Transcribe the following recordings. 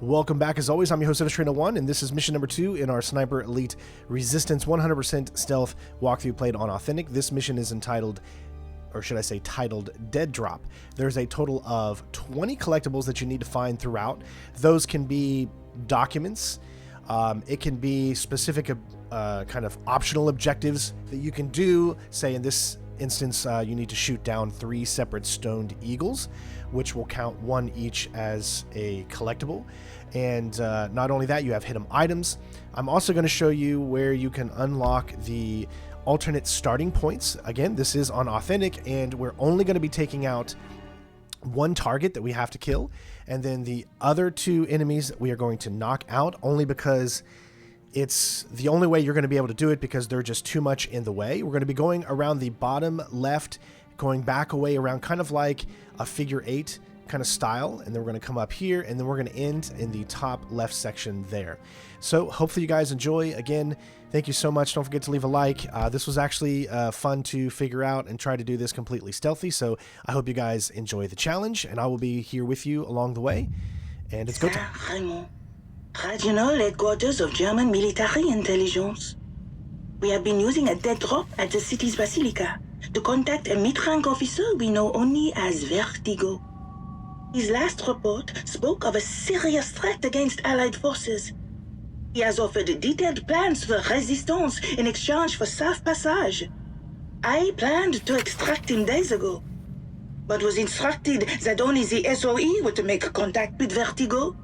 Welcome back. As always, I'm your host, Trainer1, and this is mission number 2 in our Sniper Elite Resistance 100% Stealth walkthrough played on Authentic. This mission is entitled, or should I say titled, Dead Drop. There's a total of 20 collectibles that you need to find throughout. Those can be documents. It can be specific kind of optional objectives that you can do. Say in this instance, you need to shoot down 3 separate stoned eagles, which will count 1 each as a collectible. And not only that, you have hidden items. I'm also going to show you where you can unlock the alternate starting points. Again, this is on Authentic, and we're only going to be taking out 1 target that we have to kill, and then the other 2 enemies that we are going to knock out, only because it's the only way you're going to be able to do it, because they're just too much in the way. We're going to be going around the bottom left, going back away around kind of like a figure 8 kind of style, and then we're going to come up here, and then we're going to end in the top left section there. So hopefully you guys enjoy. Again, thank you so much. Don't forget to leave a like. This was actually fun to figure out and try to do this completely stealthy, so I hope you guys enjoy the challenge, and I will be here with you along the way, and it's go time. Regional headquarters of German military intelligence. We have been using a dead drop at the city's basilica to contact a mid-rank officer we know only as Vertigo. His last report spoke of a serious threat against Allied forces. He has offered detailed plans for resistance in exchange for safe passage. I planned to extract him days ago, but was instructed that only the SOE were to make contact with Vertigo.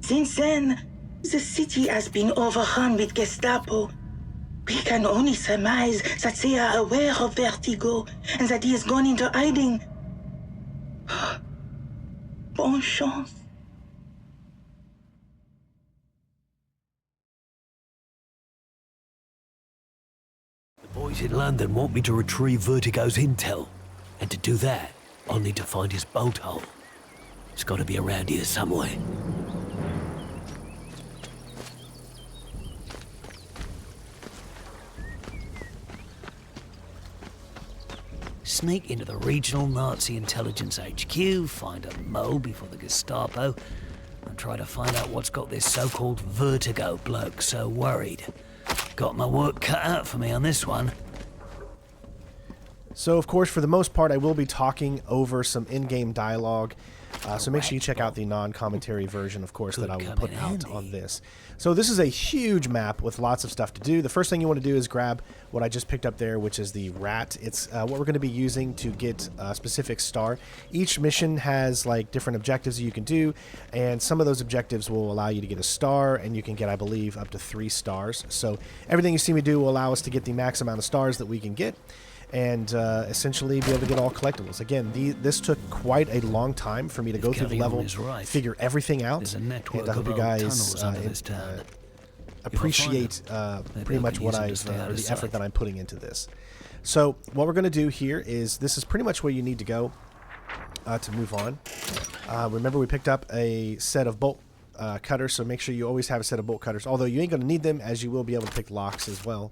Since then, the city has been overrun with Gestapo. We can only surmise that they are aware of Vertigo and that he has gone into hiding. Bonne chance. The boys in London want me to retrieve Vertigo's intel, and to do that, I'll need to find his bolt hole. It's got to be around here somewhere. Sneak into the regional Nazi intelligence HQ, find a mole before the Gestapo, and try to find out what's got this so-called Vertigo bloke so worried. Got my work cut out for me on this one. So, of course, for the most part, I will be talking over some in-game dialogue. So make sure you check out the non-commentary version, of course, that I will put out on this. So this is a huge map with lots of stuff to do. The first thing you want to do is grab what I just picked up there, which is the rat. It's what we're going to be using to get a specific star. Each mission has like different objectives that you can do, and some of those objectives will allow you to get a star, and you can get, I believe, up to 3 stars. So everything you see me do will allow us to get the max amount of stars that we can get, and essentially be able to get all collectibles. Again, this took quite a long time for me to go through the level, figure everything out, and I hope you guys appreciate pretty much what or the effort that I'm putting into this. So what we're going to do here is, this is pretty much where you need to go to move on. Remember, we picked up a set of bolt cutters, so make sure you always have a set of bolt cutters, although you ain't going to need them, as you will be able to pick locks as well.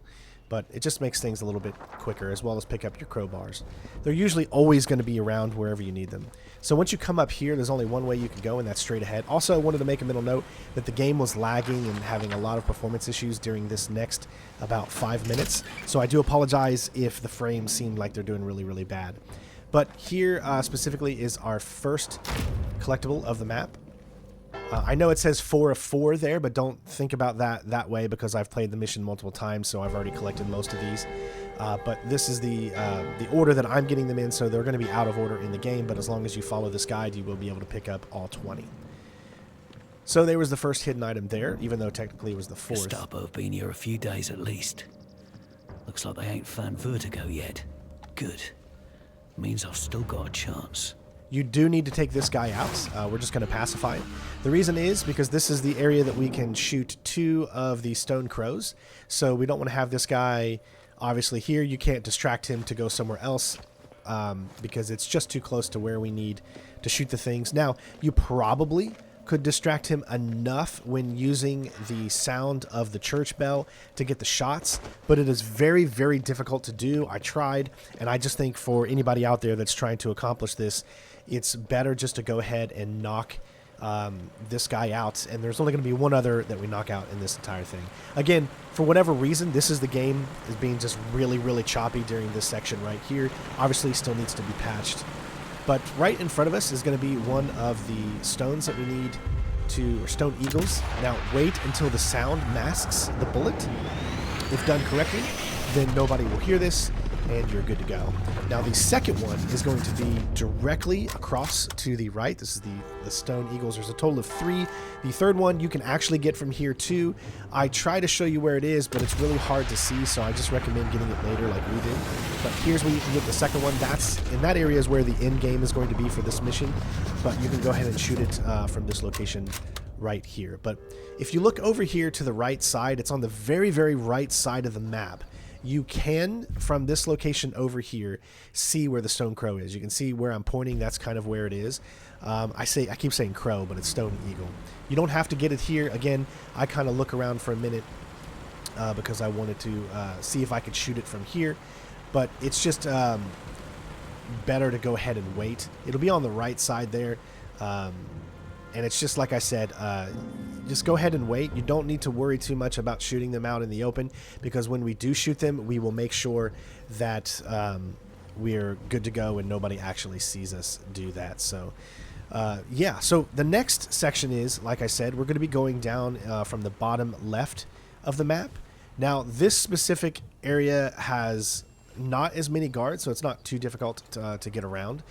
But it just makes things a little bit quicker, as well as pick up your crowbars. They're usually always going to be around wherever you need them. So once you come up here, there's only one way you can go, and that's straight ahead. Also, I wanted to make a mental note that the game was lagging and having a lot of performance issues during this next about 5 minutes. So I do apologize if the frames seem like they're doing really, really bad. But here specifically is our first collectible of the map. I know it says 4 of 4 there, but don't think about that way, because I've played the mission multiple times, so I've already collected most of these. But this is the order that I'm getting them in, so they're going to be out of order in the game, but as long as you follow this guide, you will be able to pick up all 20. So there was the first hidden item there, even though technically it was the 4th. Gestapo have been here a few days at least. Looks like they ain't found Vertigo yet. Good. Means I've still got a chance. You do need to take this guy out. We're just going to pacify it. The reason is because this is the area that we can shoot 2 of the stone crows. So we don't want to have this guy obviously here. You can't distract him to go somewhere else because it's just too close to where we need to shoot the things. Now, you probably could distract him enough when using the sound of the church bell to get the shots, but it is very, very difficult to do. I tried, and I just think for anybody out there that's trying to accomplish this, it's better just to go ahead and knock this guy out, and there's only going to be one other that we knock out in this entire thing. Again, for whatever reason, this is the game is being just really, really choppy during this section right here. Obviously, still needs to be patched. But right in front of us is going to be one of the stones that we need to, or stone eagles. Now, wait until the sound masks the bullet. If done correctly, then nobody will hear this, and you're good to go. Now, the second one is going to be directly across to the right. This is the stone eagles. There's a total of 3. The third one you can actually get from here too. I try to show you where it is, but it's really hard to see, so I just recommend getting it later like we did. But here's where you can get the second one. That's in that area is where the end game is going to be for this mission, but you can go ahead and shoot it from this location right here. But if you look over here to the right side, it's on the very, very right side of the map. You can, from this location over here, see where the stone crow is. You can see where I'm pointing. That's kind of where it is. I keep saying crow, but it's stone eagle. You don't have to get it here. Again, I kind of look around for a minute because I wanted to see if I could shoot it from here. But it's just better to go ahead and wait. It'll be on the right side there. And it's just like I said, just go ahead and wait. You don't need to worry too much about shooting them out in the open, because when we do shoot them, we will make sure that we're good to go and nobody actually sees us do that. So yeah, so the next section is, like I said, we're going to be going down from the bottom left of the map. Now, this specific area has not as many guards, so it's not too difficult to get around.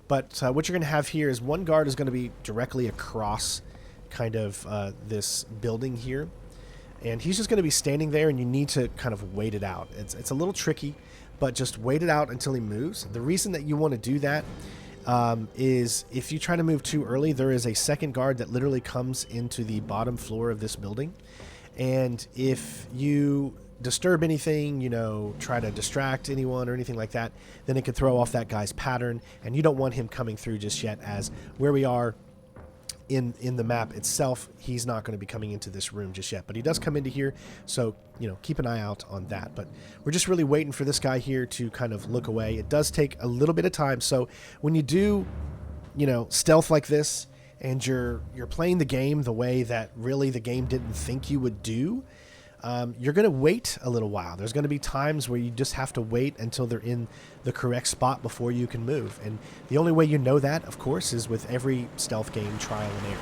But what you're going to have here is one guard is going to be directly across kind of this building here. And he's just going to be standing there, and you need to kind of wait it out. It's a little tricky, but just wait it out until he moves. The reason that you want to do that is if you try to move too early, there is a second guard that literally comes into the bottom floor of this building. And if you disturb anything, you know, try to distract anyone or anything like that, then it could throw off that guy's pattern, and you don't want him coming through just yet, as where we are in the map itself, he's not going to be coming into this room just yet, but he does come into here, so, you know, keep an eye out on that. But we're just really waiting for this guy here to kind of look away. It does take a little bit of time, so when you do, you know, stealth like this, and you're playing the game the way that really the game didn't think you would do, you're going to wait a little while. There's going to be times where you just have to wait until they're in the correct spot before you can move. And the only way you know that, of course, is with every stealth game, trial and error.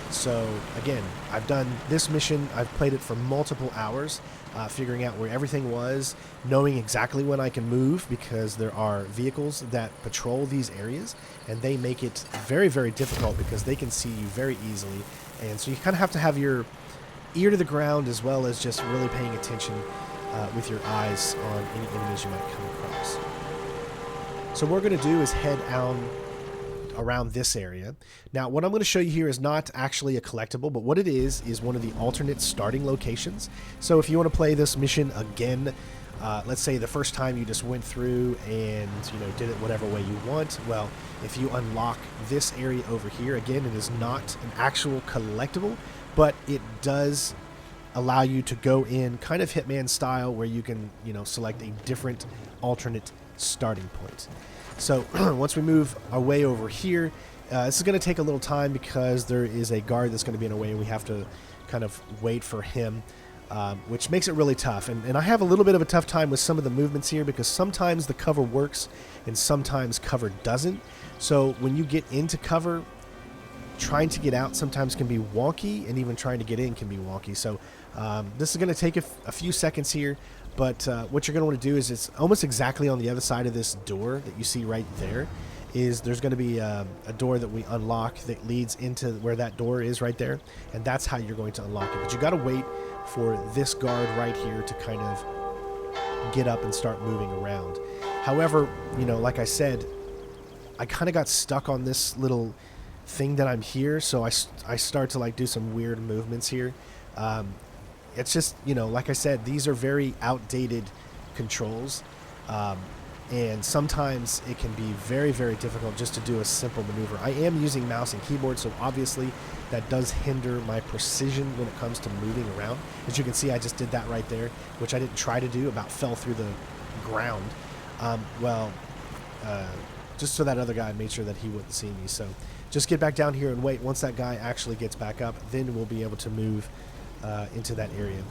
So, again, I've done this mission. I've played it for multiple hours, figuring out where everything was, knowing exactly when I can move, because there are vehicles that patrol these areas, and they make it very, very difficult because they can see you very easily. And so you kind of have to have your ear to the ground, as well as just really paying attention with your eyes on any enemies you might come across. So what we're going to do is head down around this area. Now, what I'm going to show you here is not actually a collectible, but what it is one of the alternate starting locations. So if you want to play this mission again, let's say the first time you just went through and, you know, did it whatever way you want, well, if you unlock this area over here, again, it is not an actual collectible, but it does allow you to go in kind of Hitman style, where you can, you know, select a different alternate starting point. So once we move our way over here, this is going to take a little time because there is a guard that's going to be in our way, and we have to kind of wait for him, which makes it really tough. And I have a little bit of a tough time with some of the movements here, because sometimes the cover works and sometimes cover doesn't. So when you get into cover, trying to get out sometimes can be wonky, and even trying to get in can be wonky. So this is going to take a few seconds here, but what you're going to want to do is, it's almost exactly on the other side of this door that you see right there, is there's going to be a door that we unlock that leads into where that door is right there, and that's how you're going to unlock it. But you got to wait for this guard right here to kind of get up and start moving around. However, you know, like I said, I kind of got stuck on this little thing that I'm here, so I start to like do some weird movements here. It's just, you know, like I said, these are very outdated controls, and sometimes it can be very, very difficult just to do a simple maneuver. I am using mouse and keyboard, so obviously that does hinder my precision when it comes to moving around. As you can see, I just did that right there, which I didn't try to do, about fell through the ground. Just so that other guy made sure that he wouldn't see me. So Just get back down here and wait. Once that guy actually gets back up, then we'll be able to move into that area.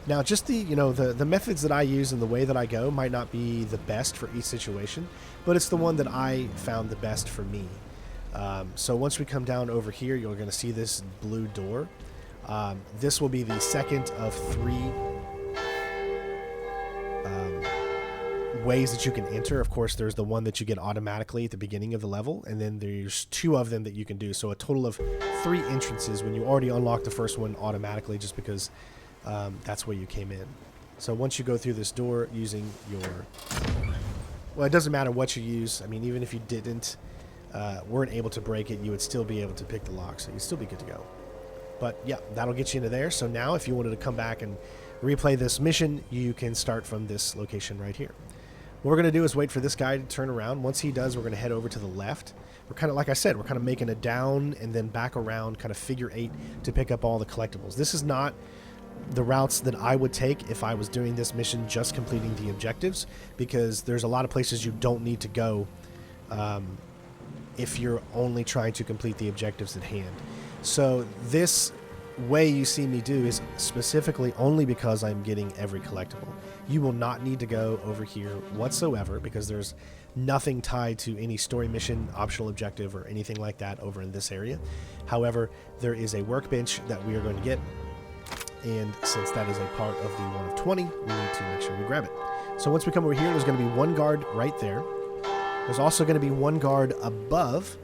Now, just the methods that I use and the way that I go might not be the best for each situation, but it's the one that I found the best for me. So once we come down over here, you're going to see this blue door. This will be the second of 3 ways that you can enter. Of course, there's the one that you get automatically at the beginning of the level, and then there's 2 of them that you can do. So a total of 3 entrances when you already unlock the first one automatically, just because that's where you came in. So once you go through this door using your... Well, it doesn't matter what you use. I mean, even if you weren't able to break it, you would still be able to pick the lock, so you'd still be good to go. But yeah, that'll get you into there. So now if you wanted to come back and replay this mission, you can start from this location right here. What we're going to do is wait for this guy to turn around. Once he does, we're going to head over to the left. We're kind of, like I said, we're kind of making a down and then back around, kind of figure 8 to pick up all the collectibles. This is not the routes that I would take if I was doing this mission just completing the objectives, because there's a lot of places you don't need to go if you're only trying to complete the objectives at hand. So this way you see me do is specifically only because I'm getting every collectible. You will not need to go over here whatsoever, because there's nothing tied to any story mission, optional objective, or anything like that over in this area. However, there is a workbench that we are going to get, and since that is a part of the 1 of 20, we need to make sure we grab it. So once we come over here, there's going to be 1 guard right there. There's also going to be 1 guard above.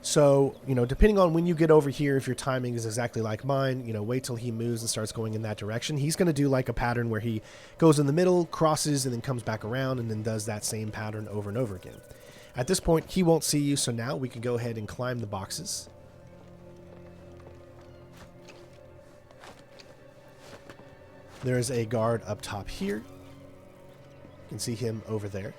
So, depending on when you get over here, if your timing is exactly like mine, wait till he moves and starts going in that direction. He's going to do like a pattern where he goes in the middle, crosses, and then comes back around, and then does that same pattern over and over again. At this point, he won't see you, so now we can go ahead and climb the boxes. There's a guard up top here. You can see him over there.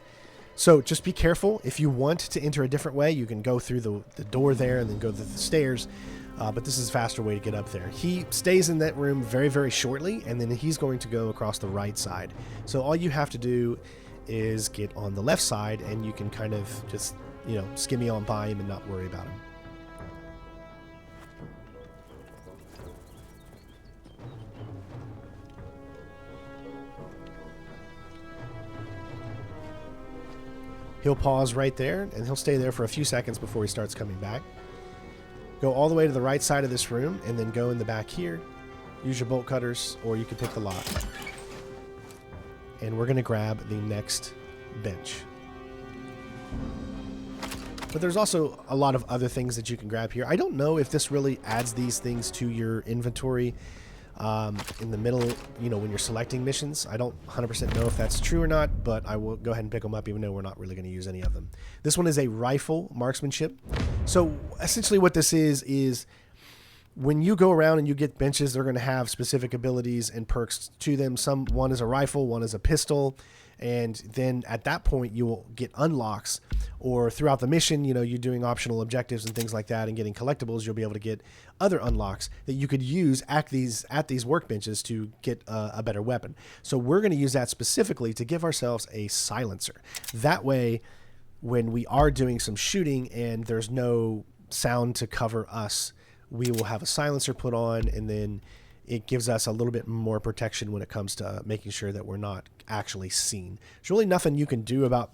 So just be careful. If you want to enter a different way, you can go through the door there and then go through the stairs. But this is a faster way to get up there. He stays in that room very, very shortly, and then he's going to go across the right side. So all you have to do is get on the left side, and you can kind of just, skimmy on by him and not worry about him. He'll pause right there, and he'll stay there for a few seconds before he starts coming back. Go all the way to the right side of this room, and then go in the back here. Use your bolt cutters, or you can pick the lock. And we're going to grab the next bench. But there's also a lot of other things that you can grab here. I don't know if this really adds these things to your inventory in the middle, when you're selecting missions. I don't 100% know if that's true or not, but I will go ahead and pick them up even though we're not really going to use any of them. This one is a rifle marksmanship. So essentially what this is when you go around and you get benches, they're going to have specific abilities and perks to them. One is a rifle, one is a pistol, and then at that point you will get unlocks, or throughout the mission, you're doing optional objectives and things like that and getting collectibles, you'll be able to get other unlocks that you could use at these workbenches to get a better weapon. So we're going to use that specifically to give ourselves a silencer. That way, when we are doing some shooting and there's no sound to cover us, we will have a silencer put on, and then it gives us a little bit more protection when it comes to making sure that we're not actually seen. There's really nothing you can do about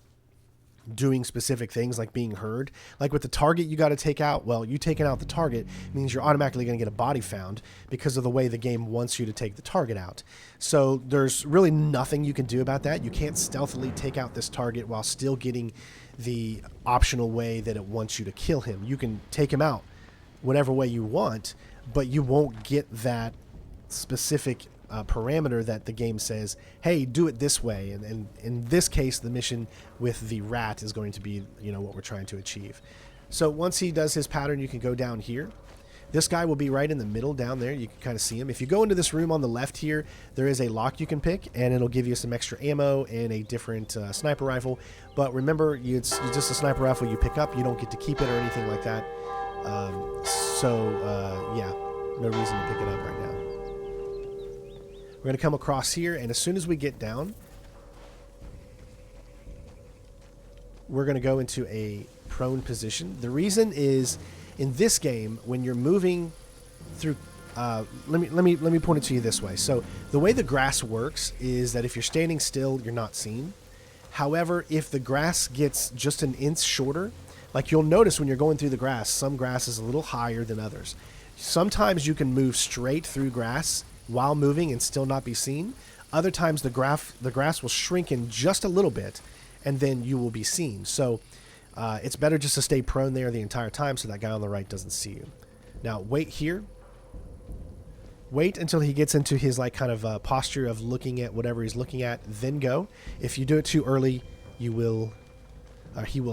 doing specific things like being heard. Like with the target you got to take out, well, you taking out the target means you're automatically going to get a body found because of the way the game wants you to take the target out. So there's really nothing you can do about that. You can't stealthily take out this target while still getting the optional way that it wants you to kill him. You can take him out whatever way you want, but you won't get that specific parameter that the game says, hey, do it this way. And in this case, the mission with the rat is going to be, what we're trying to achieve. So once he does his pattern, you can go down here. This guy will be right in the middle down there. You can kind of see him. If you go into this room on the left here, there is a lock you can pick, and it'll give you some extra ammo and a different sniper rifle. But remember, it's just a sniper rifle you pick up. You don't get to keep it or anything like that. Yeah, no reason to pick it up right now. We're going to come across here, and as soon as we get down, we're going to go into a prone position. The reason is, in this game, when you're moving through, let me point it to you this way. So the way the grass works is that if you're standing still, you're not seen. However, if the grass gets just an inch shorter, like you'll notice when you're going through the grass, some grass is a little higher than others. Sometimes you can move straight through grass while moving and still not be seen. Other times the grass will shrink in just a little bit, and then you will be seen. So it's better just to stay prone there the entire time so that guy on the right doesn't see you. Now wait here. Wait until he gets into his like kind of posture of looking at whatever he's looking at, then go. If you do it too early, he will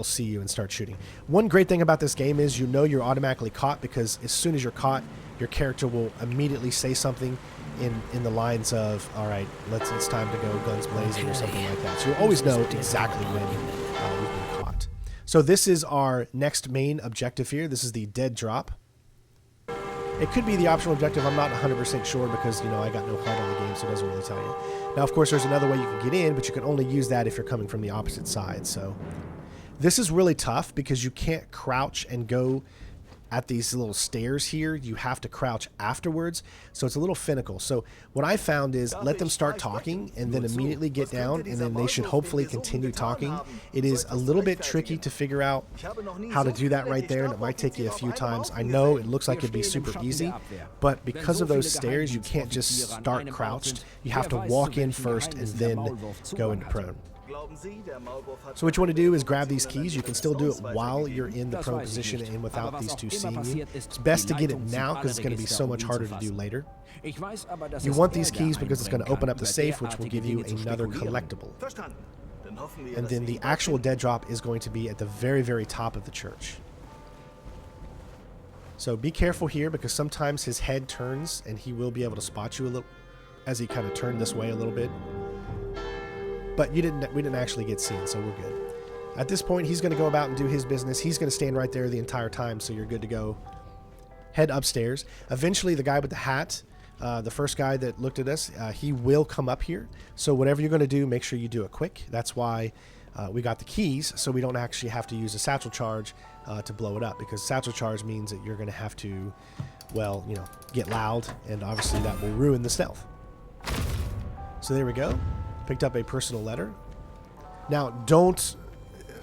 see you and start shooting. One great thing about this game is you're automatically caught, because as soon as you're caught, your character will immediately say something in the lines of, all right, it's time to go guns blazing or something like that. So you'll always know exactly when we've been caught. So this is our next main objective here. This is the dead drop. It could be the optional objective. I'm not 100% sure because, I got no HUD on the game, so it doesn't really tell you. Now, of course, there's another way you can get in, but you can only use that if you're coming from the opposite side. So this is really tough because you can't crouch and go at these little stairs here. You have to crouch afterwards, so it's a little finical. So what I found is let them start talking and then immediately get down, and then they should hopefully continue talking. It is a little bit tricky to figure out how to do that right there, and it might take you a few times. I know it looks like it'd be super easy, but because of those stairs, you can't just start crouched. You have to walk in first and then go into prone. So what you want to do is grab these keys. You can still do it while you're in the prone position and without these two seeing you. It's best to get it now because it's going to be so much harder to do later. You want these keys because it's going to open up the safe, which will give you another collectible. And then the actual dead drop is going to be at the very, very top of the church. So be careful here because sometimes his head turns and he will be able to spot you a little as he kind of turned this way a little bit. But we didn't actually get seen, so we're good. At this point, he's going to go about and do his business. He's going to stand right there the entire time, so you're good to go. Head upstairs. Eventually, the guy with the hat, the first guy that looked at us, he will come up here. So whatever you're going to do, make sure you do it quick. That's why we got the keys, so we don't actually have to use a satchel charge to blow it up, because satchel charge means that you're going to have to, well, get loud, and obviously that will ruin the stealth. So there we go. Picked up a personal letter. Now, don't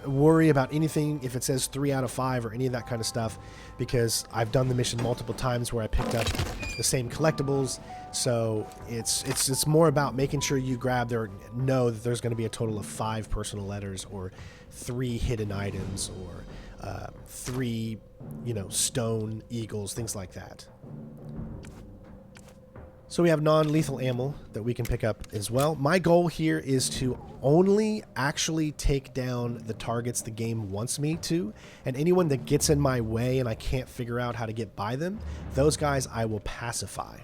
worry about anything if it says 3 out of 5 or any of that kind of stuff, because I've done the mission multiple times where I picked up the same collectibles. So it's more about making sure you know that there's going to be a total of 5 personal letters, or 3 hidden items, or 3 stone eagles, things like that. So we have non-lethal ammo that we can pick up as well. My goal here is to only actually take down the targets the game wants me to, and anyone that gets in my way and I can't figure out how to get by them, those guys I will pacify.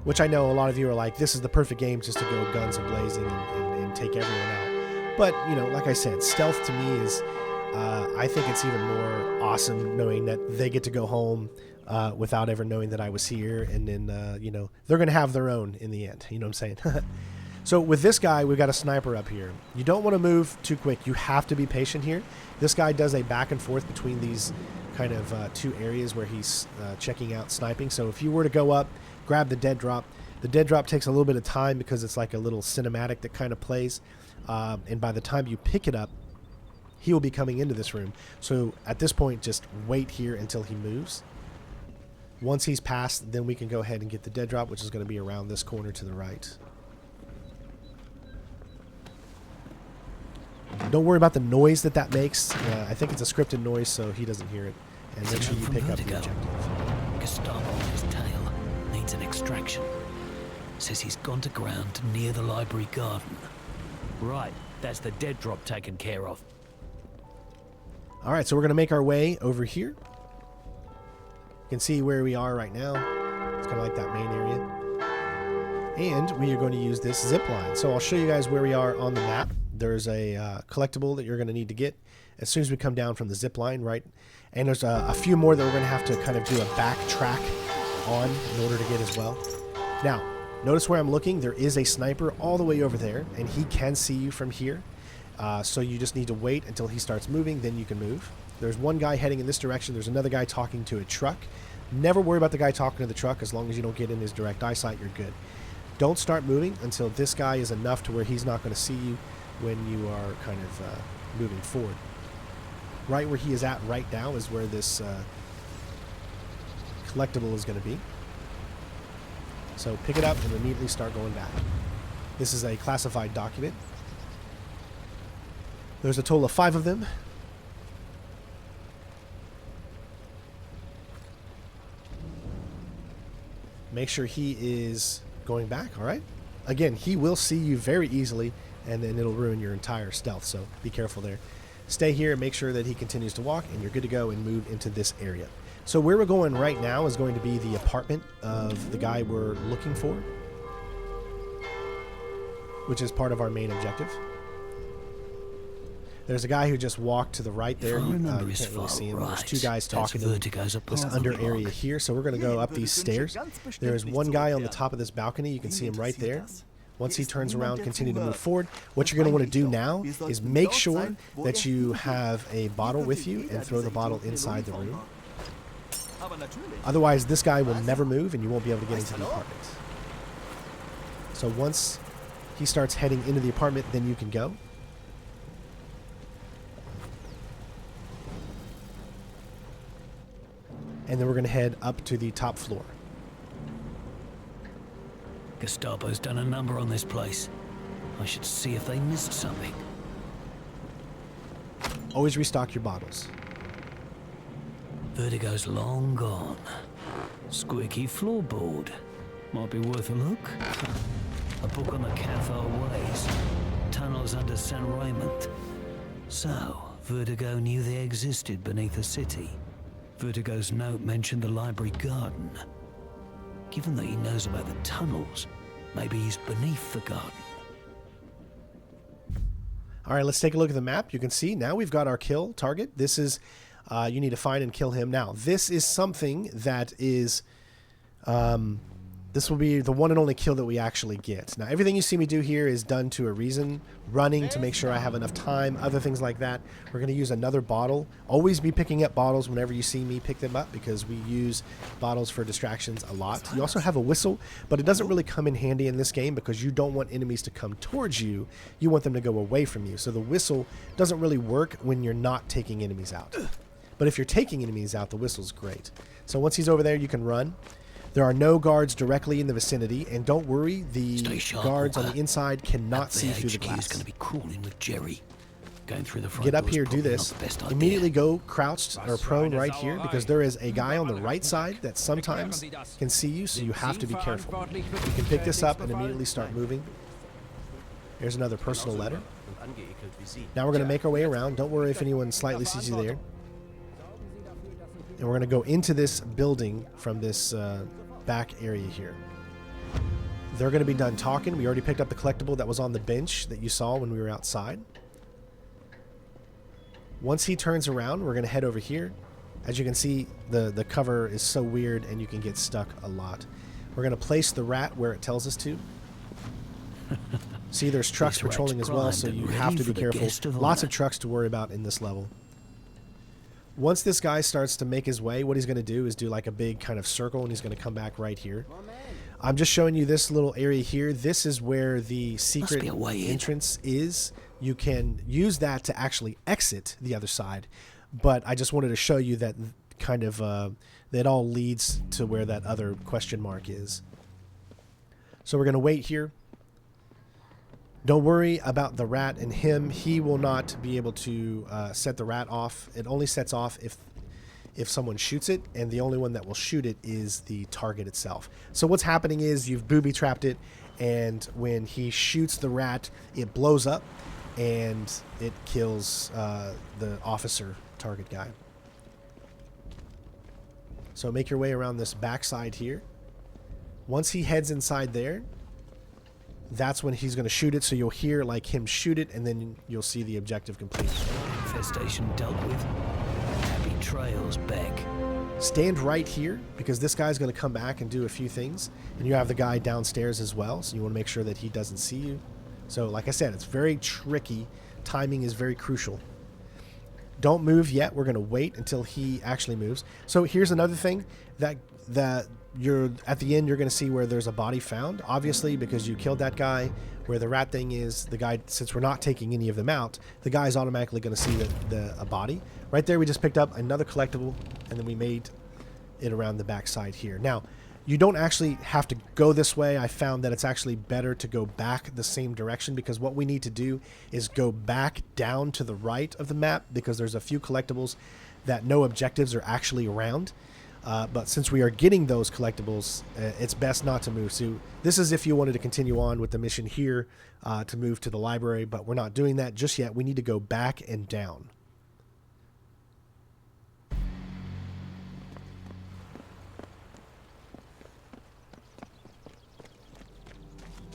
Which I know a lot of you are like, this is the perfect game just to go guns a-blazing and take everyone out. But, like I said, stealth to me is, I think it's even more awesome knowing that they get to go home without ever knowing that I was here, and then they're gonna have their own in the end. You know what I'm saying? So with this guy, we've got a sniper up here. You don't want to move too quick. You have to be patient here. This guy does a back and forth between these kind of 2 areas where he's checking out sniping. So if you were to go up, grab the dead drop. The dead drop takes a little bit of time because it's like a little cinematic that kind of plays, and by the time you pick it up, he will be coming into this room. So at this point, just wait here until he moves. Once he's passed, then we can go ahead and get the dead drop, which is going to be around this corner to the right. Don't worry about the noise that makes. I think it's a scripted noise, so he doesn't hear it. And make sure you pick up the objective. Gestapo on his tail. Needs an extraction. Says he's gone to ground near the library garden. Right, that's the dead drop taken care of. Alright, so we're going to make our way over here. You can see where we are right now. It's kind of like that main area. And we are going to use this zip line. So I'll show you guys where we are on the map. There's a collectible that you're going to need to get as soon as we come down from the zip line, right? And there's a few more that we're going to have to kind of do a back track on in order to get as well. Now Notice where I'm looking, there is a sniper all the way over there, and he can see you from here. So you just need to wait until he starts moving, then you can move. There's one guy heading in this direction. There's another guy talking to a truck. Never worry about the guy talking to the truck. As long as you don't get in his direct eyesight, you're good. Don't start moving until this guy is enough to where he's not going to see you when you are kind of moving forward. Right where he is at right now is where this collectible is going to be. So pick it up and immediately start going back. This is a classified document. There's a total of 5 of them. Make sure he is going back, all right? Again, he will see you very easily, and then it'll ruin your entire stealth, so be careful there. Stay here and make sure that he continues to walk, and you're good to go and move into this area. So where we're going right now is going to be the apartment of the guy we're looking for, which is part of our main objective. There's a guy who just walked to the right there. You can't really see him. There's 2 guys talking in this under area here. So we're going to go up these stairs. There is one guy on the top of this balcony. You can see him right there. Once he turns around, continue to move forward. What you're going to want to do now is make sure that you have a bottle with you and throw the bottle inside the room. Otherwise, this guy will never move and you won't be able to get into the apartment. So once he starts heading into the apartment, then you can go. And then we're going to head up to the top floor. Gestapo's done a number on this place. I should see if they missed something. Always restock your bottles. Vertigo's long gone. Squeaky floorboard. Might be worth a look. A book on the Cathar ways. Tunnels under San Raymond. So, Vertigo knew they existed beneath the city. Vertigo's note mentioned the library garden. Given that he knows about the tunnels, maybe he's beneath the garden. All right, let's take a look at the map. You can see now we've got our kill target. This is, you need to find and kill him. Now, this is something that is, this will be the one and only kill that we actually get. Now, everything you see me do here is done to a reason. Running to make sure I have enough time, other things like that. We're going to use another bottle. Always be picking up bottles whenever you see me pick them up because we use bottles for distractions a lot. You also have a whistle, but it doesn't really come in handy in this game because you don't want enemies to come towards you. You want them to go away from you. So the whistle doesn't really work when you're not taking enemies out. But if you're taking enemies out, the whistle's great. So once he's over there, you can run. There are no guards directly in the vicinity, and don't worry, the guards on the inside cannot see through the glass. Going to be crawling with Jerry. Going through the front Get up here, do this. Immediately go crouched or prone right here because there is a guy on the right side that sometimes can see you, so you have to be careful. You can pick this up and immediately start moving. There's another personal letter. Now we're going to make our way around. Don't worry if anyone slightly sees you there. And we're going to go into this building from this back area here. They're going to be done talking. We already picked up the collectible that was on the bench that you saw when we were outside. Once he turns around, we're going to head over here. As you can see, the cover is so weird and you can get stuck a lot. We're going to place the rat where it tells us to. See, there's trucks patrolling as well, so you have to be careful. Lots of trucks to worry about in this level. Once this guy starts to make his way, what he's going to do is do like a big kind of circle, and he's going to come back right here. I'm just showing you this little area here. This is where the secret entrance is. You can use that to actually exit the other side, but I just wanted to show you that kind of that all leads to where that other question mark is. So we're going to wait here. Don't worry about the rat and him. He will not be able to set the rat off. It only sets off if someone shoots it, and the only one that will shoot it is the target itself. So what's happening is you've booby-trapped it, and when he shoots the rat, it blows up, and it kills the officer target guy. So make your way around this backside here. Once he heads inside there, that's when he's going to shoot it, so you'll hear like him shoot it, and then you'll see the objective complete. Infestation dealt with. Happy trails, Beck. stand right here because this guy's going to come back and do a few things. And you have the guy downstairs as well, so you want to make sure that he doesn't see you. So like I said, it's very tricky. Timing is very crucial. Don't move yet. We're going to wait until he actually moves. So here's another thing that you're at the end, you're going to see where there's a body found. Obviously, because you killed that guy, where the rat thing is, the guy, since we're not taking any of them out, the guy's automatically going to see a body. Right there, we just picked up another collectible, and then we made it around the back side here. Now, you don't actually have to go this way. I found that it's actually better to go back the same direction, because what we need to do is go back down to the right of the map, because there's a few collectibles that no objectives are actually around. But since we are getting those collectibles, it's best not to move. So this is if you wanted to continue on with the mission here to move to the library, but we're not doing that just yet. We need to go back and down.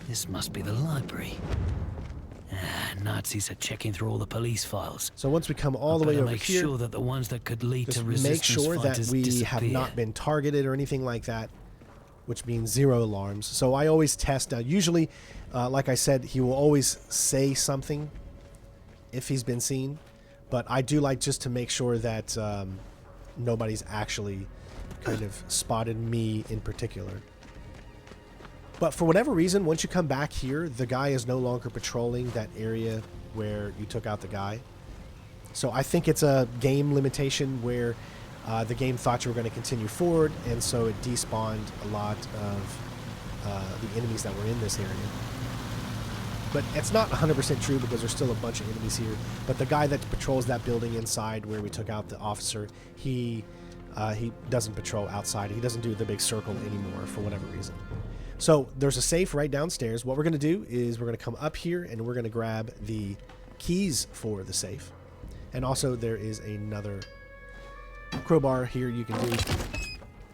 This must be the library. Nazis are checking through all the police files. So once we come all the way over make here, sure that the ones that could lead to just resistance make sure that fighters we disappear. have not been targeted or anything like that, which means 0 alarms. So I always test. Now, usually, like I said, he will always say something if he's been seen, but I do like just to make sure that nobody's actually kind of spotted me in particular. But for whatever reason, once you come back here, the guy is no longer patrolling that area where you took out the guy. So I think it's a game limitation where the game thought you were going to continue forward, and so it despawned a lot of the enemies that were in this area. But it's not 100% true, because there's still a bunch of enemies here. But the guy that patrols that building inside where we took out the officer, he doesn't patrol outside. He doesn't do the big circle anymore for whatever reason. So there's a safe right downstairs. What we're going to do is we're going to come up here and we're going to grab the keys for the safe. And also there is another crowbar here you can do.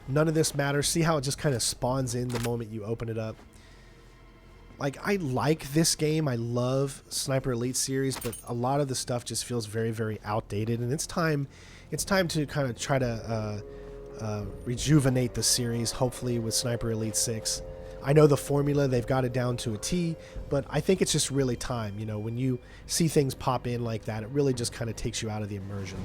None of this matters. See how it just kind of spawns in the moment you open it up? Like, I like this game. I love Sniper Elite series, but a lot of the stuff just feels very, very outdated. And it's time to kind of try to rejuvenate the series, hopefully with Sniper Elite 6. I know the formula, they've got it down to a T, but I think it's just really time. You know, when you see things pop in like that, it really just kind of takes you out of the immersion.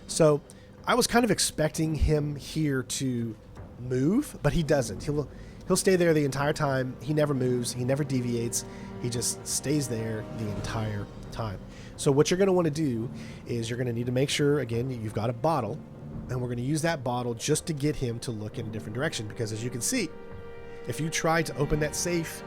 So I was kind of expecting him here to move, but he doesn't. He'll stay there the entire time. He never moves. He never deviates. He just stays there the entire time. So what you're going to want to do is you're going to need to make sure, again, you've got a bottle, and we're going to use that bottle just to get him to look in a different direction, because as you can see, if you try to open that safe,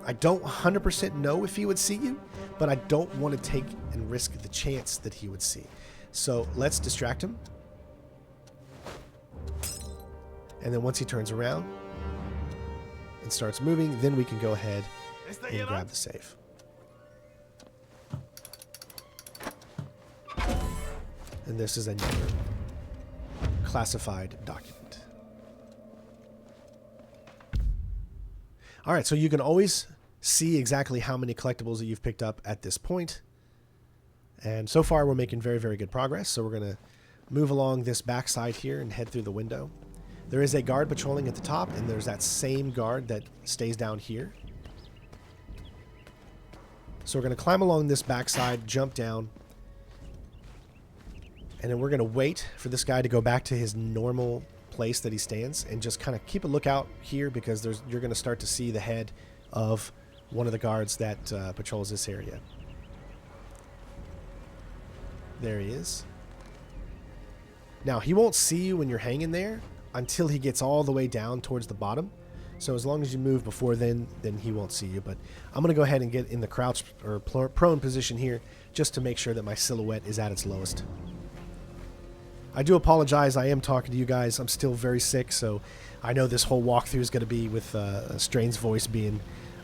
I don't 100% know if he would see you, but I don't want to take and risk the chance that he would see. So let's distract him. And then once he turns around and starts moving, then we can go ahead and grab the safe. And this is another classified document. All right, so you can always see exactly how many collectibles that you've picked up at this point. And so far, we're making very, very good progress. So we're going to move along this back side here and head through the window. There is a guard patrolling at the top, and there's that same guard that stays down here. So we're going to climb along this back side, jump down, and then we're going to wait for this guy to go back to his normal place that he stands, and just kind of keep a lookout here, because you're going to start to see the head of one of the guards that patrols this area. There he is. Now, he won't see you when you're hanging there until he gets all the way down towards the bottom. So as long as you move before then he won't see you. But I'm going to go ahead and get in the crouch or prone position here just to make sure that my silhouette is at its lowest. I do apologize. I am talking to you guys. I'm still very sick, so I know this whole walkthrough is going to be with Strain's voice being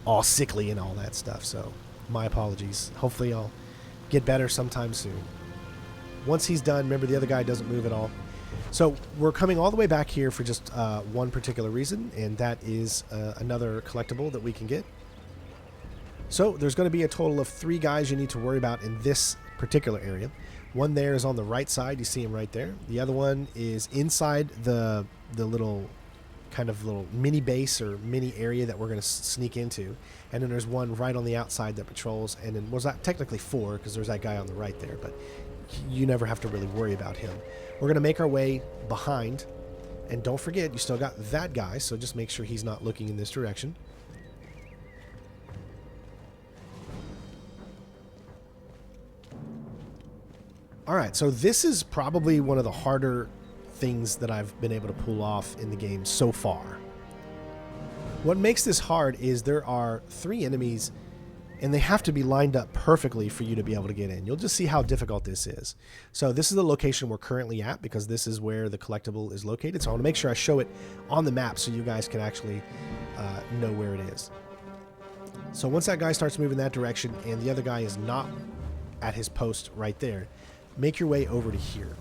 all sickly and all that stuff. So my apologies. Hopefully I'll get better sometime soon. Once he's done, remember the other guy doesn't move at all. So we're coming all the way back here for just one particular reason, and that is another collectible that we can get. So there's going to be a total of 3 guys you need to worry about in this particular area. One there is on the right side. You see him right there. The other one is inside the little kind of little mini base or mini area that we're going to sneak into. And then there's one right on the outside that patrols. And then was that technically 4 because there's that guy on the right there, but you never have to really worry about him. We're going to make our way behind. And don't forget, you still got that guy, so just make sure he's not looking in this direction. Alright, so this is probably one of the harder things that I've been able to pull off in the game so far. What makes this hard is there are 3 enemies, and they have to be lined up perfectly for you to be able to get in. You'll just see how difficult this is. So this is the location we're currently at because this is where the collectible is located. So I want to make sure I show it on the map so you guys can actually know where it is. So once that guy starts moving that direction and the other guy is not at his post right there, make your way over to here.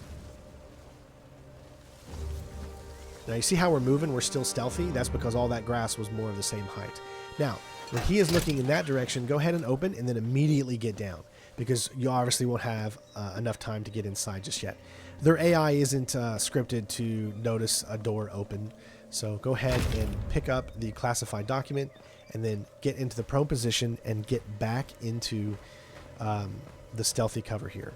Now you see how we're moving? We're still stealthy. That's because all that grass was more of the same height. Now, when he is looking in that direction, go ahead and open and then immediately get down because you obviously won't have enough time to get inside just yet. Their AI isn't scripted to notice a door open. So go ahead and pick up the classified document and then get into the prone position and get back into the stealthy cover here.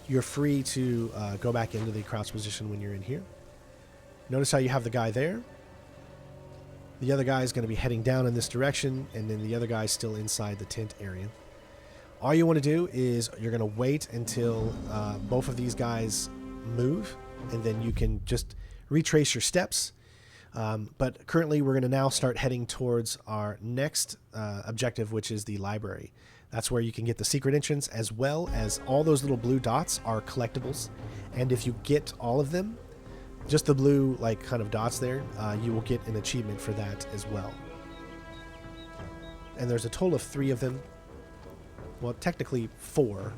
You're free to go back into the crouch position when you're in here. Notice how you have the guy there. The other guy is going to be heading down in this direction, and then the other guy is still inside the tent area. All you want to do is you're going to wait until both of these guys move, and then you can just retrace your steps. But currently we're going to now start heading towards our next objective, which is the library. That's where you can get the secret entrance, as well as all those little blue dots are collectibles. And if you get all of them, just the blue like kind of dots there, you will get an achievement for that as well. And there's a total of 3 of them. Well, technically 4.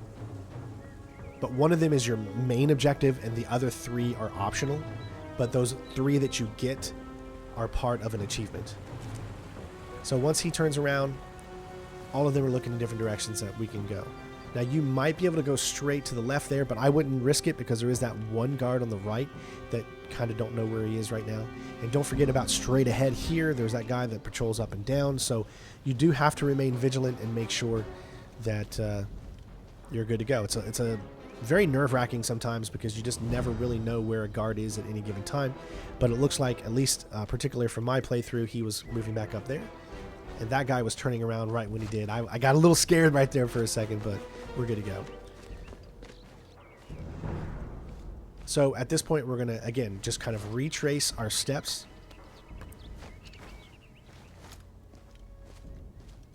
But one of them is your main objective and the other 3 are optional. But those 3 that you get are part of an achievement. So once he turns around, all of them are looking in different directions that we can go. Now you might be able to go straight to the left there, but I wouldn't risk it because there is that one guard on the right that kind of don't know where he is right now. And don't forget about straight ahead here. There's that guy that patrols up and down. So you do have to remain vigilant and make sure that you're good to go. It's a very nerve-wracking sometimes because you just never really know where a guard is at any given time. But it looks like, at least particularly from my playthrough, he was moving back up there. And that guy was turning around right when he did. I got a little scared right there for a second, but we're good to go. So at this point, we're going to, again, just kind of retrace our steps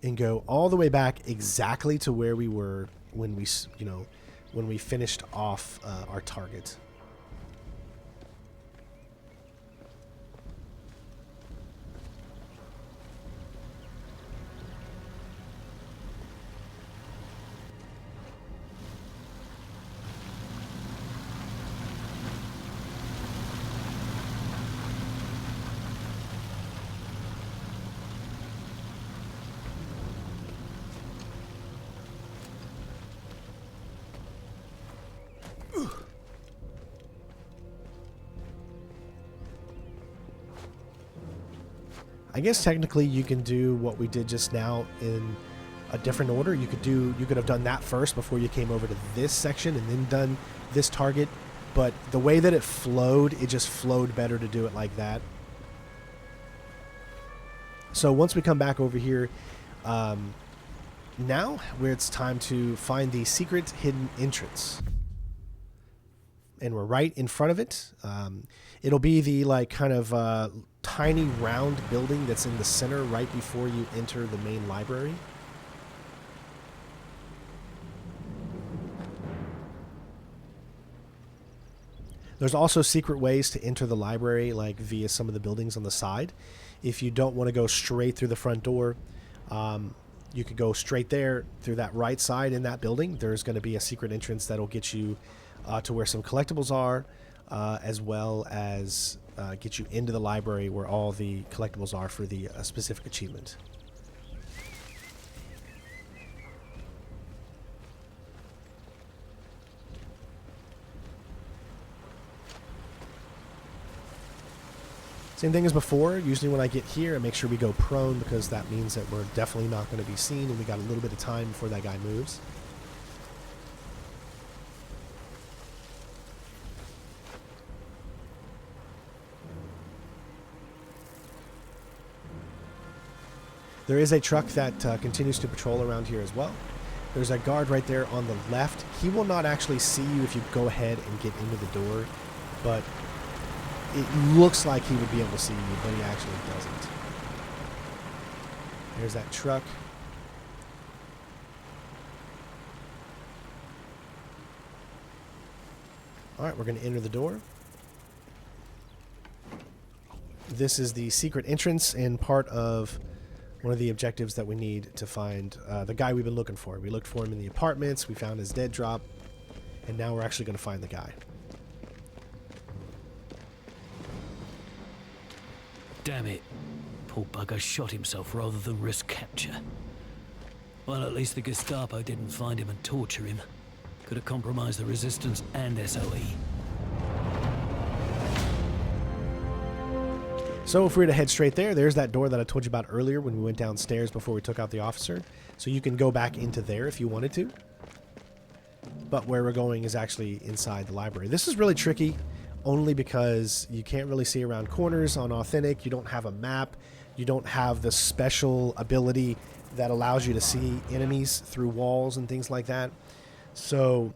and go all the way back exactly to where we were when we finished off our target. I guess technically you can do what we did just now in a different order. You could have done that first before you came over to this section and then done this target. But the way that it just flowed better to do it like that. So once we come back over here, now where it's time to find the secret hidden entrance. And we're right in front of it. It'll be the like kind of tiny round building that's in the center right before you enter the main library. There's also secret ways to enter the library, like via some of the buildings on the side. If you don't want to go straight through the front door, you could go straight there through that right side in that building. There's going to be a secret entrance that'll get you to where some collectibles are, as well as get you into the library where all the collectibles are for the specific achievement. Same thing as before. Usually when I get here, I make sure we go prone because that means that we're definitely not going to be seen and we got a little bit of time before that guy moves. There is a truck that continues to patrol around here as well. There's a guard right there on the left. He will not actually see you if you go ahead and get into the door, but it looks like he would be able to see you, but he actually doesn't. There's that truck. All right, we're going to enter the door. This is the secret entrance and part of one of the objectives that we need to find the guy we've been looking for. We looked for him in the apartments, we found his dead drop, and now we're actually going to find the guy. Damn it. Poor bugger shot himself rather than risk capture. Well, at least the Gestapo didn't find him and torture him. Could have compromised the resistance and SOE. So if we were to head straight there, there's that door that I told you about earlier when we went downstairs before we took out the officer. So you can go back into there if you wanted to. But where we're going is actually inside the library. This is really tricky only because you can't really see around corners on Authentic. You don't have a map. You don't have the special ability that allows you to see enemies through walls and things like that. So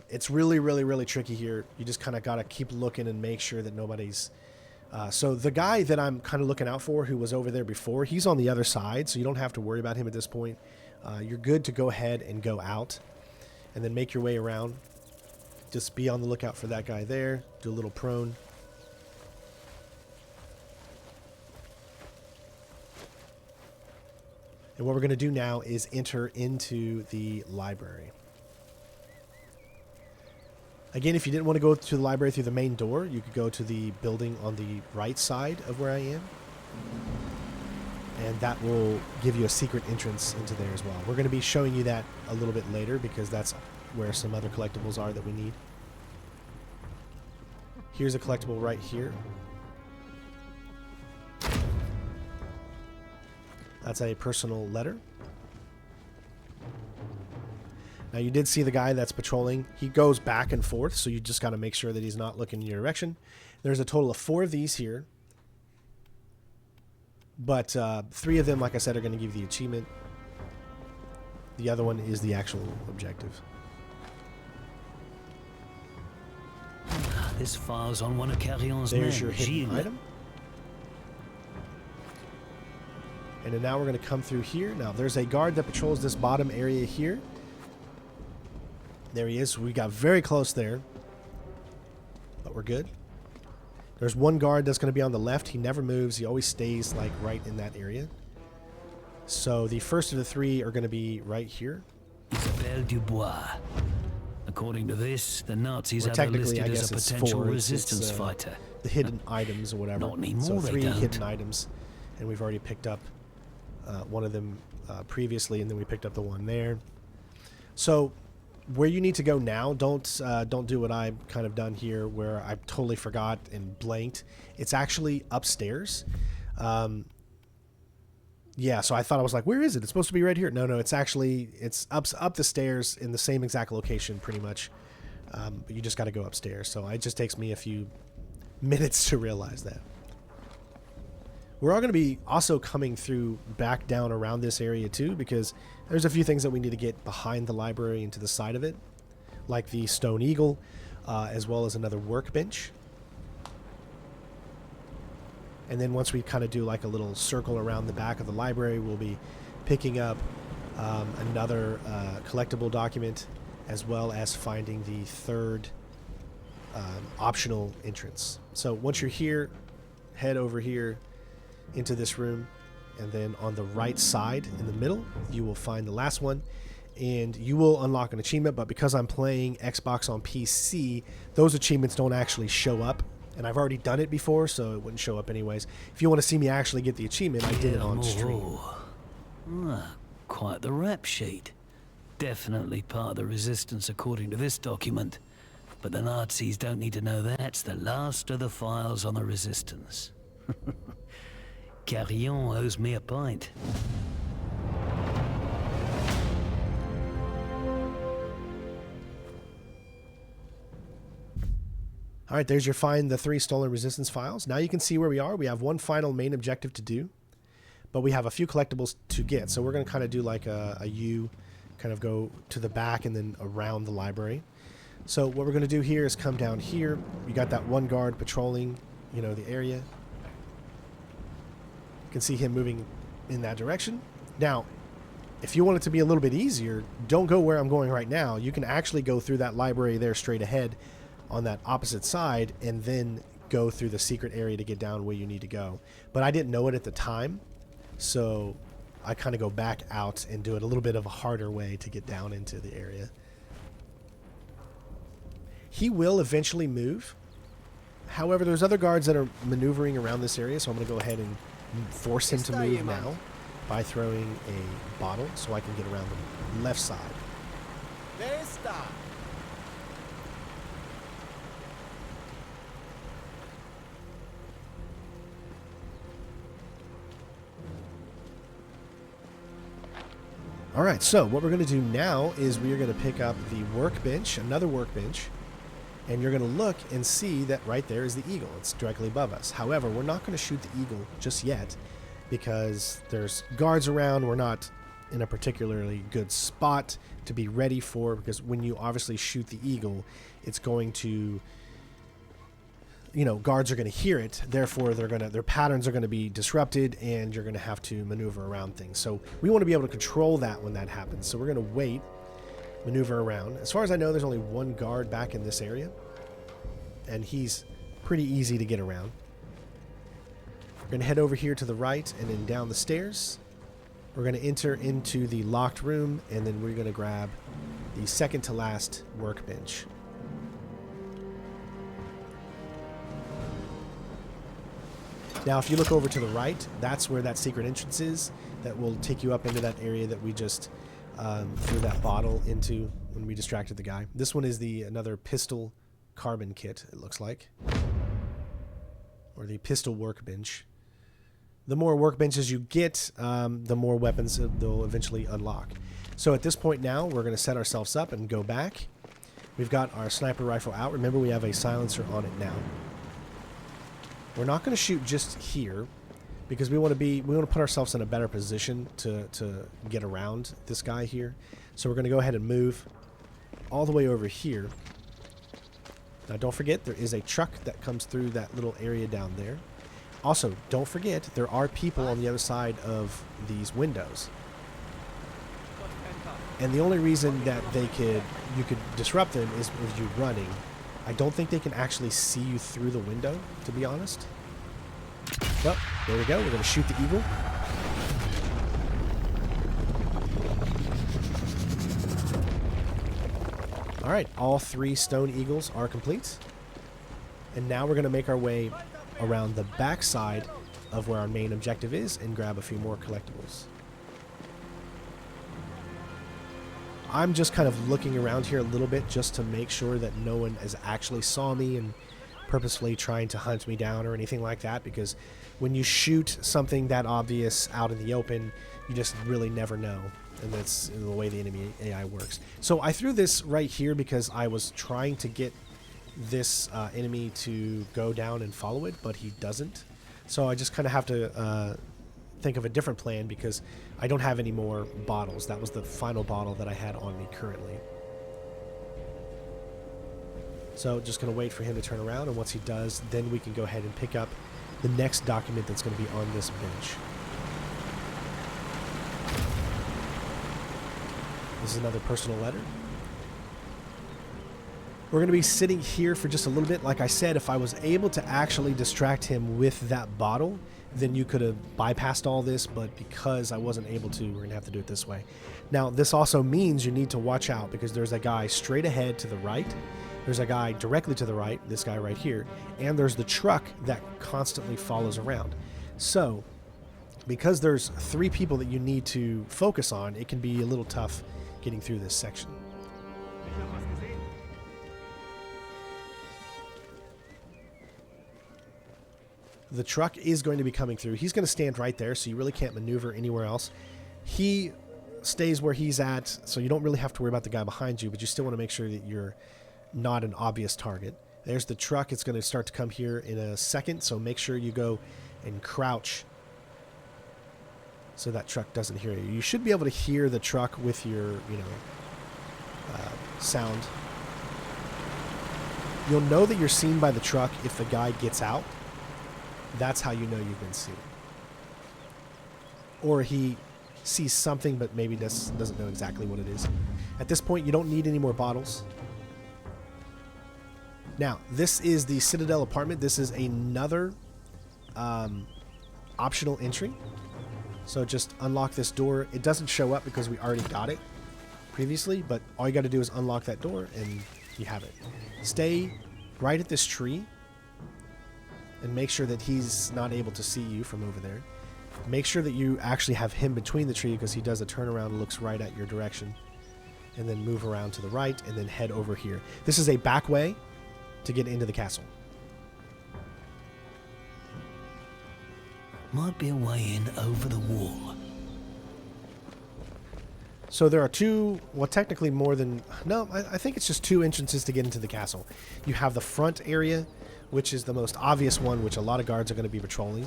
it's really, really, really tricky here. You just kind of got to keep looking and make sure that nobody's... So the guy that I'm kind of looking out for who was over there before, he's on the other side, so you don't have to worry about him at this point. You're good to go ahead and go out and then make your way around. Just be on the lookout for that guy there. Do a little prone. And what we're going to do now is enter into the library. Again, if you didn't want to go to the library through the main door, you could go to the building on the right side of where I am. And that will give you a secret entrance into there as well. We're going to be showing you that a little bit later because that's where some other collectibles are that we need. Here's a collectible right here. That's a personal letter. Now, you did see the guy that's patrolling. He goes back and forth, so you just got to make sure that he's not looking in your direction. There's a total of 4 of these here. But 3 of them, like I said, are going to give you the achievement. The other one is the actual objective. This file's on one of Carrion's men. There's your hidden item. And then now we're going to come through here. Now, there's a guard that patrols this bottom area here. There he is. We got very close there. But we're good. There's one guard that's going to be on the left. He never moves. He always stays like right in that area. So the first of the 3 are going to be right here. Isabelle Dubois. According to this, the Nazis have her technically, listed I as guess a it's potential 4. resistance fighter. The hidden items or whatever. Not anymore, so they 3 don't. hidden items. And we've already picked up one of them previously, and then we picked up the one there. So where you need to go now, don't do what I've kind of done here where I totally forgot and blanked. It's actually upstairs. Yeah, so I thought, I was like, where is it? It's supposed to be right here. No, it's actually, it's up the stairs in the same exact location pretty much. But you just got to go upstairs. So it just takes me a few minutes to realize that. We're all going to be also coming through back down around this area too, because there's a few things that we need to get behind the library and to the side of it, like the Stone Eagle, as well as another workbench. And then once we kind of do like a little circle around the back of the library, we'll be picking up another collectible document, as well as finding the 3rd optional entrance. So once you're here, head over here into this room, and then on the right side in the middle you will find the last one, and you will unlock an achievement. But because I'm playing Xbox on PC, those achievements don't actually show up, and I've already done it before, so it wouldn't show up anyways. If you want to see me actually get the achievement, I did it on stream. Quite the rap sheet. Definitely part of the resistance according to this document. But the Nazis don't need to know that. That's the last of the files on the Resistance. Carillon owes me a pint. All right, there's your find the 3 stolen Resistance files. Now you can see where we are. We have one final main objective to do, but we have a few collectibles to get. So we're going to kind of do like a U, kind of go to the back and then around the library. So what we're going to do here is come down here. You got that one guard patrolling, you know, the area. You can see him moving in that direction. Now, if you want it to be a little bit easier, don't go where I'm going right now. You can actually go through that library there straight ahead on that opposite side and then go through the secret area to get down where you need to go. But I didn't know it at the time, so I kind of go back out and do it a little bit of a harder way to get down into the area. He will eventually move. However, there's other guards that are maneuvering around this area, so I'm going to go ahead and force him to move now by throwing a bottle so I can get around the left side. All right, so what we're going to do now is we are going to pick up the workbench, another workbench, and you're going to look and see that right there is the eagle. It's directly above us. However, we're not going to shoot the eagle just yet because there's guards around. We're not in a particularly good spot to be ready for, because when you obviously shoot the eagle, it's going to, you know, guards are going to hear it. Therefore, their patterns are going to be disrupted, and you're going to have to maneuver around things. So we want to be able to control that when that happens. So we're going to wait, maneuver around. As far as I know, there's only one guard back in this area, and he's pretty easy to get around. We're going to head over here to the right and then down the stairs. We're going to enter into the locked room, and then we're going to grab the second to last workbench. Now, if you look over to the right, that's where that secret entrance is. That will take you up into that area that we just threw that bottle into when we distracted the guy. This one is another pistol carbon kit, it looks like. Or the pistol workbench. The more workbenches you get, the more weapons they'll eventually unlock. So at this point now, we're going to set ourselves up and go back. We've got our sniper rifle out. Remember, we have a silencer on it now. We're not going to shoot just here because we want to put ourselves in a better position to get around this guy here. So we're going to go ahead and move all the way over here. Now don't forget, there is a truck that comes through that little area down there. Also, don't forget, there are people on the other side of these windows. And the only reason that you could disrupt them is with you running. I don't think they can actually see you through the window, to be honest. Well, there we go. We're going to shoot the eagle. All right, all 3 stone eagles are complete. And now we're going to make our way around the back side of where our main objective is and grab a few more collectibles. I'm just kind of looking around here a little bit just to make sure that no one has actually saw me and purposefully trying to hunt me down or anything like that, because when you shoot something that obvious out in the open, you just really never know. And that's the way the enemy AI works. So I threw this right here because I was trying to get this enemy to go down and follow it, but he doesn't. So I just kind of have to think of a different plan because I don't have any more bottles. That was the final bottle that I had on me currently. So just going to wait for him to turn around, and once he does, then we can go ahead and pick up the next document that's going to be on this bench. This is another personal letter. We're going to be sitting here for just a little bit. Like I said, if I was able to actually distract him with that bottle, then you could have bypassed all this, but because I wasn't able to, we're going to have to do it this way. Now, this also means you need to watch out because there's a guy straight ahead to the right. There's a guy directly to the right, this guy right here, and there's the truck that constantly follows around. So, because there's 3 people that you need to focus on, it can be a little tough getting through this section. The truck is going to be coming through. He's going to stand right there, so you really can't maneuver anywhere else. He stays where he's at, so you don't really have to worry about the guy behind you, but you still want to make sure that you're not an obvious target. There's the truck. It's going to start to come here in a second, so make sure you go and crouch so that truck doesn't hear you. You should be able to hear the truck with your, sound. You'll know that you're seen by the truck if the guy gets out. That's how you know you've been seen. Or he sees something but maybe doesn't know exactly what it is. At this point, you don't need any more bottles. Now, this is the Citadel apartment. This is another optional entry. So just unlock this door. It doesn't show up because we already got it previously, but all you got to do is unlock that door and you have it. Stay right at this tree and make sure that he's not able to see you from over there. Make sure that you actually have him between the tree because he does a turnaround and looks right at your direction. And then move around to the right and then head over here. This is a back way to get into the castle. Might be a way in over the wall. So there are two, well, technically more than, no, I think it's just two entrances to get into the castle. You have the front area, which is the most obvious one, which a lot of guards are going to be patrolling.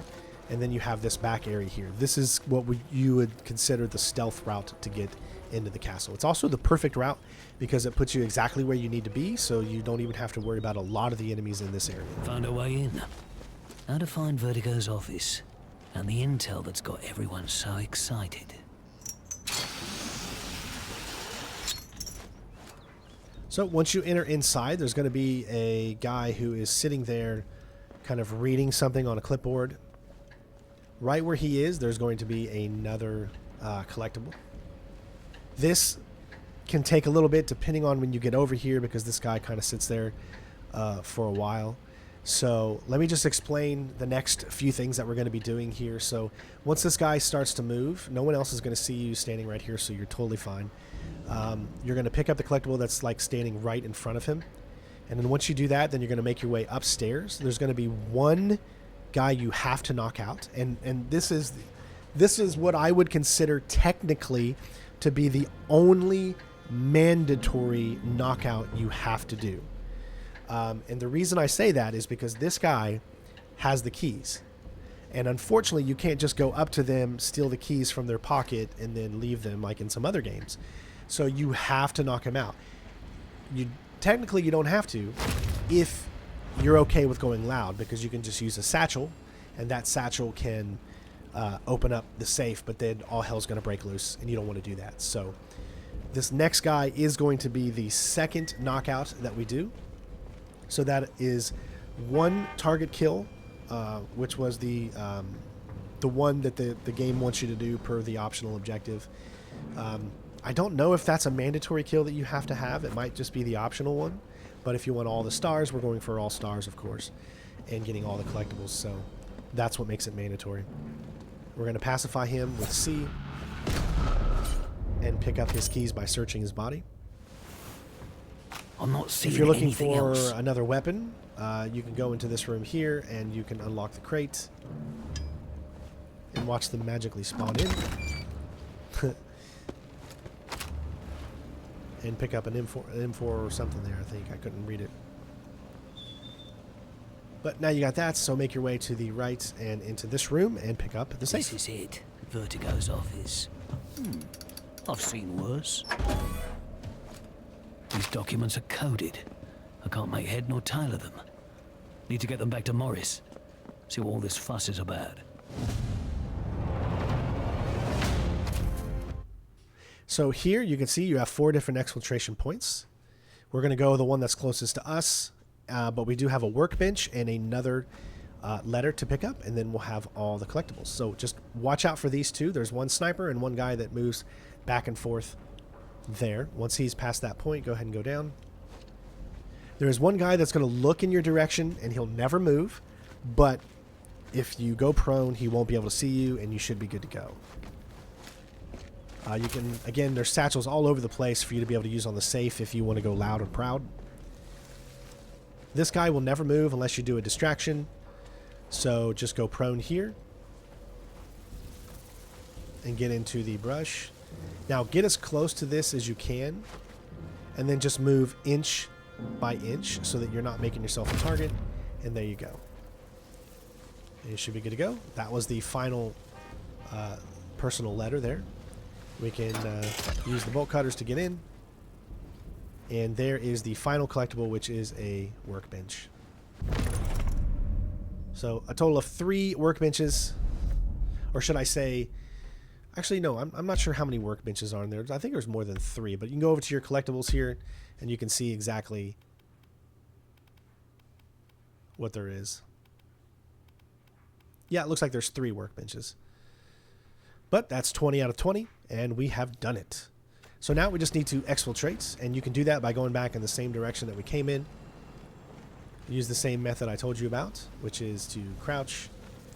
And then you have this back area here. This is what you would consider the stealth route to get into the castle. It's also the perfect route because it puts you exactly where you need to be, so you don't even have to worry about a lot of the enemies in this area. Found a way in. Now to find Vertigo's office and the intel that's got everyone so excited. So once you enter inside, there's going to be a guy who is sitting there kind of reading something on a clipboard. Right where he is, there's going to be another collectible. This can take a little bit depending on when you get over here because this guy kind of sits there for a while. So let me just explain the next few things that we're going to be doing here. So once this guy starts to move, no one else is going to see you standing right here, so you're totally fine. You're going to pick up the collectible that's like standing right in front of him. And then once you do that, then you're going to make your way upstairs. There's going to be one guy you have to knock out. And this is what I would consider technically to be the only mandatory knockout you have to do. And the reason I say that is because this guy has the keys. And unfortunately, you can't just go up to them, steal the keys from their pocket, and then leave them like in some other games. So you have to knock him out. Technically, you don't have to if you're okay with going loud, because you can just use a satchel, and that satchel can open up the safe, but then all hell's going to break loose, and you don't want to do that. So this next guy is going to be the second knockout that we do. So that is one target kill, which was the one that the game wants you to do per the optional objective. I don't know if that's a mandatory kill that you have to have. It might just be the optional one. But if you want all the stars, we're going for all stars, of course, and getting all the collectibles. So that's what makes it mandatory. We're going to pacify him with C and pick up his keys by searching his body. I'm not seeing If you're looking anything for else. another weapon, you can go into this room here and you can unlock the crate and watch them magically spawn in. And pick up an M4 or something there, I think. I couldn't read it. But now you got that, so make your way to the right and into this room and pick up the safe. This is it. Vertigo's office. I've seen worse. These documents are coded. I can't make head nor tail of them. Need to get them back to Morris. See what all this fuss is about. So here you can see you have 4 different exfiltration points. We're going to go with the one that's closest to us, but we do have a workbench and another letter to pick up, and then we'll have all the collectibles. So just watch out for these two. There's one sniper and one guy that moves back and forth there. Once he's past that point, go ahead and go down. There is one guy that's going to look in your direction, and he'll never move, but if you go prone, he won't be able to see you, and you should be good to go. You can, again, there's satchels all over the place for you to be able to use on the safe if you want to go loud and proud. This guy will never move unless you do a distraction. So just go prone here and get into the brush. Now get as close to this as you can, and then just move inch by inch so that you're not making yourself a target. And there you go. And you should be good to go. That was the final personal letter there. We can use the bolt cutters to get in. And there is the final collectible, which is a workbench. So a total of 3 workbenches. Or should I say... Actually, no, I'm not sure how many workbenches are in there. I think there's more than 3. But you can go over to your collectibles here, and you can see exactly what there is. Yeah, it looks like there's 3 workbenches. But that's 20 out of 20, and we have done it. So now we just need to exfiltrate, and you can do that by going back in the same direction that we came in. Use the same method I told you about, which is to crouch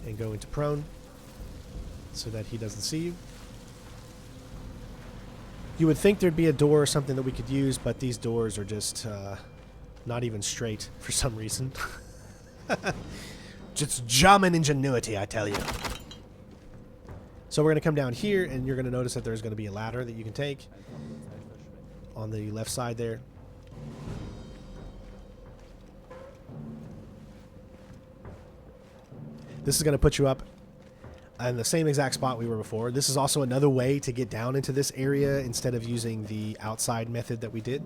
and go into prone so that he doesn't see you. You would think there'd be a door or something that we could use, but these doors are just not even straight for some reason. Just German ingenuity, I tell you. So we're going to come down here, and you're going to notice that there's going to be a ladder that you can take on the left side there. This is going to put you up in the same exact spot we were before. This is also another way to get down into this area instead of using the outside method that we did.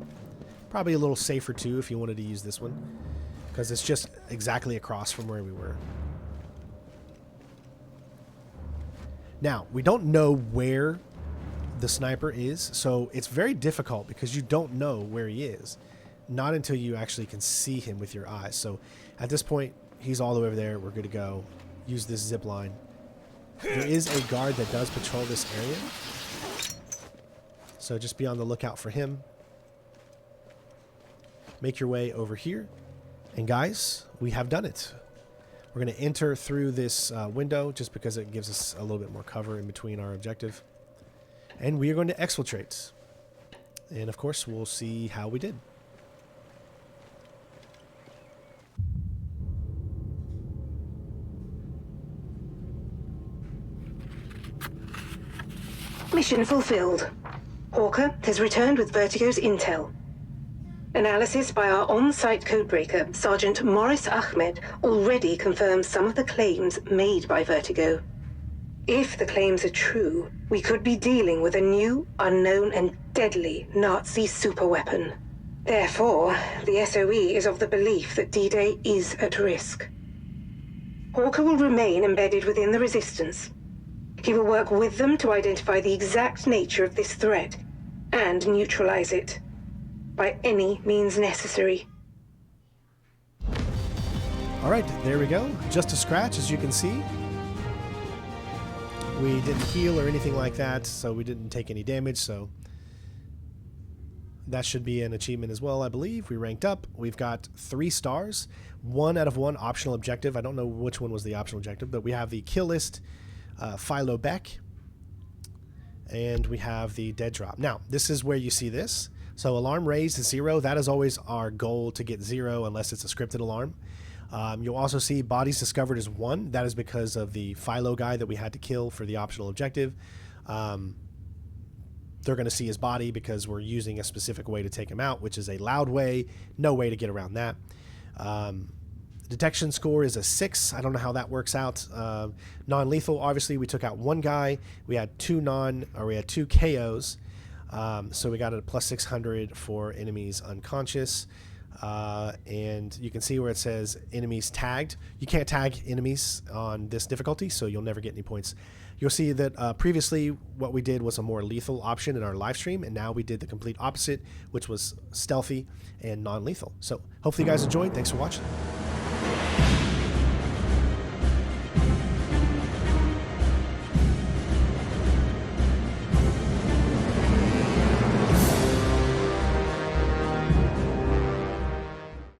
Probably a little safer too if you wanted to use this one, because it's just exactly across from where we were. Now, we don't know where the sniper is, so it's very difficult because you don't know where he is. Not until you actually can see him with your eyes. So at this point, he's all the way over there. We're good to go. Use this zip line. There is a guard that does patrol this area, so just be on the lookout for him. Make your way over here, and guys, we have done it. We're going to enter through this window just because it gives us a little bit more cover in between our objective, and we are going to exfiltrate, and of course we'll see how we did. Mission fulfilled. Hawker has returned with Vertigo's intel. Analysis by our on-site codebreaker, Sergeant Morris Ahmed, already confirms some of the claims made by Vertigo. If the claims are true, we could be dealing with a new, unknown, and deadly Nazi superweapon. Therefore, the SOE is of the belief that D-Day is at risk. Hawker will remain embedded within the Resistance. He will work with them to identify the exact nature of this threat and neutralize it by any means necessary. All right, there we go. Just a scratch, as you can see. We didn't heal or anything like that, so we didn't take any damage, so that should be an achievement as well, I believe. We ranked up. We've got 3 stars. 1 out of 1 optional objective. I don't know which one was the optional objective, but we have the kill list, Philo Beck, and we have the dead drop. Now, this is where you see this. So alarm raised is 0. That is always our goal, to get 0 unless it's a scripted alarm. You'll also see bodies discovered as 1. That is because of the Philo guy that we had to kill for the optional objective. They're going to see his body because we're using a specific way to take him out, which is a loud way. No way to get around that. Detection score is a 6. I don't know how that works out. Non-lethal, obviously, we took out 1 guy. We had 2 KOs. So we got a plus 600 for enemies unconscious. And you can see where it says enemies tagged. You can't tag enemies on this difficulty, so you'll never get any points. You'll see that previously what we did was a more lethal option in our live stream, and now we did the complete opposite, which was stealthy and non-lethal. So hopefully you guys enjoyed. Thanks for watching.